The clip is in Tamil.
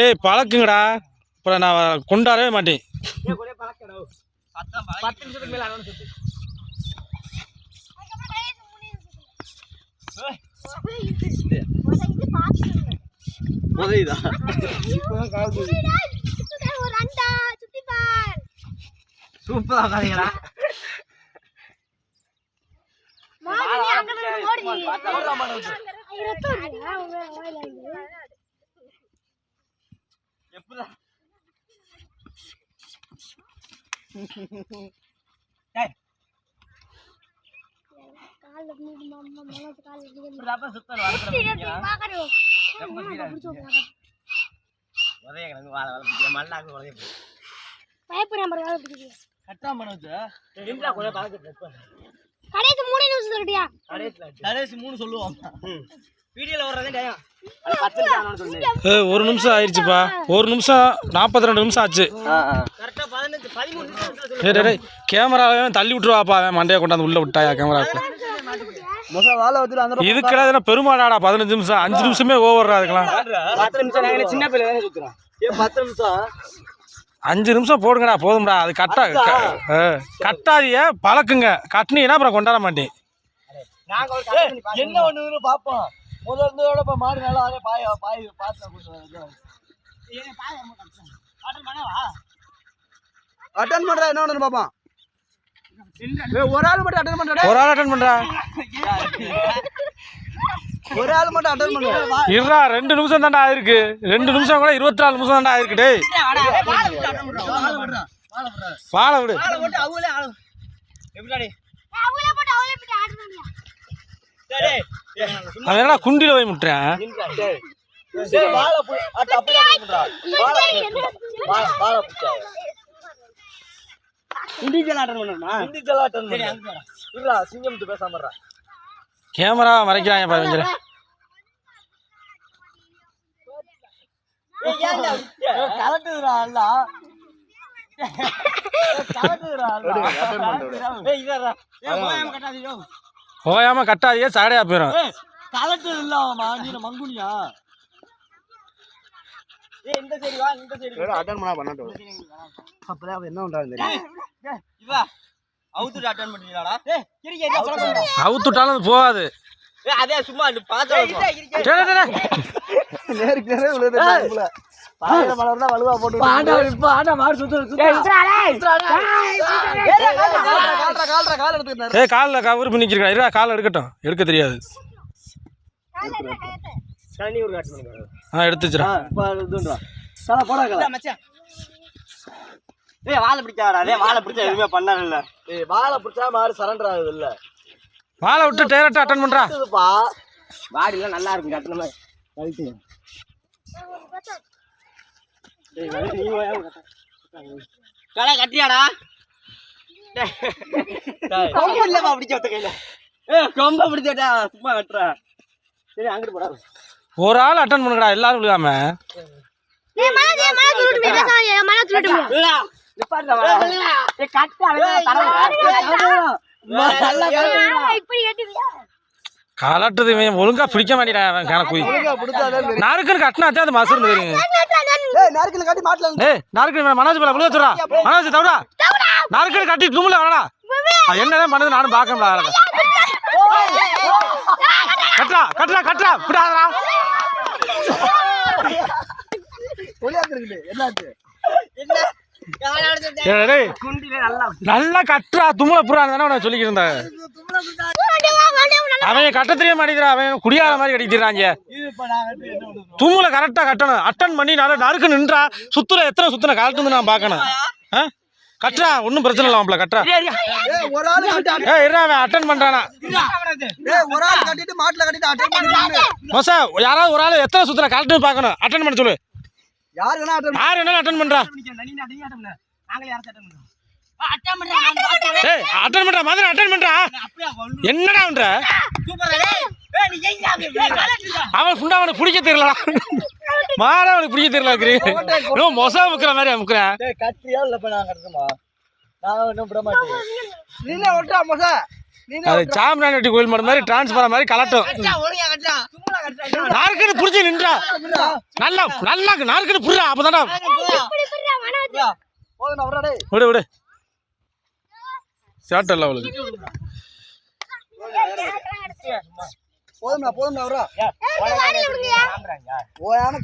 ஏய் பழக்குங்கடா, அப்புறம் நான் கொண்டாடவே மாட்டேன். சூப்பரா ஒரு நிமிஷம் ஆயிடுச்சுப்பா, ஒரு நிமிஷம் 42 நிமிஷம் ஆச்சு. கேமராவே தள்ளி விட்டுருவாப்பா, அவன் மண்டையை கொண்டாந்து உள்ள விட்டாயா கேமராவுக்கு. இதுக்கெல்லாம் பெருமாடாடா 15 நிமிஷம், 5 நிமிஷமே ஓவர்ரா. அதுக்கெல்லாம் 5 நிமிஷம் போடுங்கடா, போதும்டா. அது கட்டாதிய பழக்குங்க, கட்டினீங்கன்னா அப்புறம் கொண்டாட மாட்டேன். என்ன ஒண்ணு பாப்போம். முதல்ல மாடு நல்லா அட்டன் பண்றா. என்ன ஒண்ணு பாப்போம். ஒரு ஆள் மட்டும் அட்டன் பண்றா. ஒரு ஆள் அட்டன் பண்றா. ஒரு ஆள் மட்டும் அட்டன் பண்றா. இருடா, 2 நிமிஷம் தான்டா ஆயிருக்கு. 2 நிமிஷம் கூட 24 நிமிஷம் தான்டா ஆயிருக்கு. டேய் வாழ விடு. அவன் என்னடா குண்டில போய் முட்டுறேன். கேமரா மறைக்கிறாங்க பாருங்க. ஓயாம கட்டாதியே, சாடையா போயிடும். கலெக்டர் இல்லாமா நீ மங்குனியா? இந்த சரி வா, இந்த சரி அட்டெண்ட் பண்ணா பண்ணட்டும். அப்பல அவ என்ன பண்றாங்க தெரியுமா? இவா அவுத்து அட்டெண்ட் பண்ணிடலாடா. ஏய் கிரிக்கே என்ன சொல்ல போற? அவுத்துட்டாலும் போகாது. ஏய் அதே சும்மா பாத்து நேருக்கு நேரே உள்ள பாயல மலர்னா வலுவா போட்டு பாண்டா மார் சுத்து. கால் எடுத்துக்கறேன். ஏய் கால்ல கவர் பண்ணிக்கிறடா. இரா கால் எடுக்கட்டும், எடுக்க தெரியாது. சனி ஒரு காட் பண்ணுங்க. எடுத்துச்சறா. இப்ப இதுன்றா. சல போடா மச்சான். ஏய் வாளை பிடிச்சாடா. டேய் வாளை பிடிச்சா எதுமே பண்ணல இல்ல. ஏய் வாளை பிடிச்சா மாறு சரண்டர் ஆகுது இல்ல. வாளை விட்டு டைரக்டா அட்டெண்ட் பண்றா. இதுப்பா பாடி எல்லாம் நல்லா இருக்கு கட்டன மாதிரி. கழிச்சு. டேய் நீ வாயா கலை கட்டியாடா. டேய் கொம்பு இல்லப்பா பிடிச்ச ஒத்த கையில. ஏய் கொம்பை பிடிச்சடா சும்மா வெட்றா. சரி அங்கிட்டு போடா. ஒரு ஆள் அட்டெண்ட் பண்ணுங்கடா, எல்லாரும் விழுகாம. ஏய் மனசு சுருட்டு பேசாதே, மனசு சுருட்டு விழா நிப்பாட்டடா விழா. ஏய் கட்ட தரடா. நல்லா இப்படி ஏட்டிவியா? காலட்டது இவன் ஒழுங்கா பிடிக்க மாட்டேடா. அவன் கணக்கு ஒழுங்கா பிடிச்சாதான் தெரியும். நார்க்கன் கட்டினாதே அது மசர்ந்து தெரியும். ஏய் நார்க்கன் கட்டி மாட்டலாம். ஏய் நார்க்கன் மனோஜ் போல விழுக சொல்றா. மனோஜ் தவுடா. நார்க்கன் கட்டி தும்ல வரடா. என்னதான் பண்ணுது நானும் பார்க்கறேன். கட்டா கட்டா கட்டா விடாதடா. ஒளியாக்குறது என்னாச்சு? என்ன டேய் குண்டில நல்லா கட்டா தும்ல புறானே நான் சொல்லிக்கிட்டு இருந்தேன். அவன் கட்ட தெரிய மாட்டேங்கிறா. அவன் குடியார மாதிரி கட்டிக்கிறாங்க. தும்ல கரெக்டா கட்டணும். அட்டன் பண்ணி நல்லா நறுக்கு நின்றா. சுத்துல எத்தனை சுத்தின கலட்டு நான் பார்க்கணும். கட்டுறா, ஒன்றும் பிரச்சனை இல்லை. மாப்பிள்ள கட்டுறா. ஒரு ஆள் அவன் அட்டன் பண்றானா? ஒரு ஆள் கட்டிட்டு மாட்டுல கட்டிட்டு அட்டன் பண்ணி மோசா யாராவது ஒரு ஆள் எத்தனை சுத்தின கலட்டுன்னு பார்க்கணும். அட்டன் பண்ண சொல்லு. யார் வேணாலும் அட்டன் பண்றா. அட்டன் பண்றா மாதிரி அட்டன் பண்றா. என்னடா பண்ற? அவன் புண்டா அவனுக்கு பிடிக்க தெரியலடா. மாற அவனுக்கு பிடிக்க தெரியல. இருக்கிறீங்க மொசா முக்கிற மாதிரி முக்கிறேன். கத்திரியா இல்ல நான் கட்டுமா? நான் இன்னும் விட மாட்டேன். நீனே ஓட்டா மொசா. அது சாம்பிரான் வெட்டி கோயில் மாடு மாதிரி டிரான்ஸ்பர் மாதிரி கலட்டும். நாற்கனு புடிச்சு நின்றா நல்லா நல்லா நாற்கனு புடுறா அப்பதான்டா இப்படி புரியா மனோஜ் போதும்டா வரடா டேய் விடு விடு சாட்டல்ல அவளுக்கு போதும்டா வரடா ஏய் வாடி விடுங்க ஓயாம